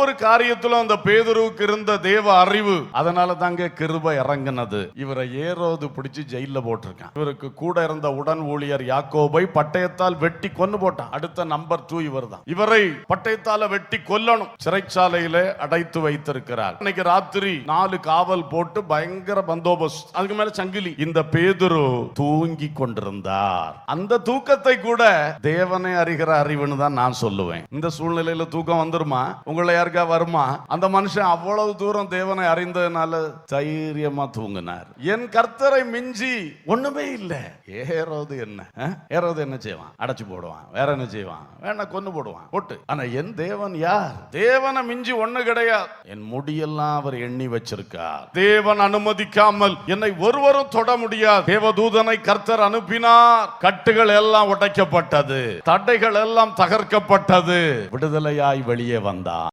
ஒவ்வொரு காரியத்திலும் அந்த பேதுருவுக்கு இருந்த தேவ அறிவு, அதனால தாங்க கிருபை இறங்கினது. இவரை ஏரோது பிடிச்சு ஜெயில போட்டிருக்கான். இவருக்கு கூட இருந்த உடன் ஊழியர் யாக்கோபை பட்டயத்தால் வெட்டி கொன்னு போட்டான். அடுத்த நம்பர் 2 இவர் தான். இவரை பட்டயத்தால வெட்டி கொல்லணும், சிறைச்சாலையில அடைத்து வைத்திருக்கிறார். இன்னைக்கு ராத்திரி 4 காவல் போட்டு பயங்கர பந்தோபஸ்து, அதுக்கு மேல சங்கிலி. இந்த பேதுரு தூங்கி கொண்டிருந்தார். அந்த தூக்கத்தை கூட தேவனை அறிகிற அறிவுன்னு தான் நான் சொல்லுவேன். இந்த சூழ்நிலையில தூக்கம் வந்துருமா? உங்களை யாருக்கா வருமா? அந்த மனுஷன் அவ்வளவு தூரம் தேவனை அறிந்ததுனால தைரியமா தூங்கினார். என் கர்த்தரை மிஞ்சி ஒண்ணுமே இல்லை. ஏரோது என்ன செய்வான்? அடைச்சு போடுவான். வேற என்ன செய்வான்? வேணா கொன்னு போடுவான் போட்டு. ஆனா என் தேவன் யார்? தேவனை மிஞ்சி ஒண்ணு கிடையாது. என் முடியெல்லாம் அவர் எண்ணி வச்சிருக்கார். தேவன் அனுமதிக்காமல் என்னை ஒருவரும் தொட முடியாது. தேவதூதனை கர்த்தர் அனுப்பினார். கட்டுகள் எல்லாம் உடைக்கப்பட்டது, தடைகள் எல்லாம் தகர்க்கப்பட்டது. விடுதலையாய் வெளியே வந்தார்.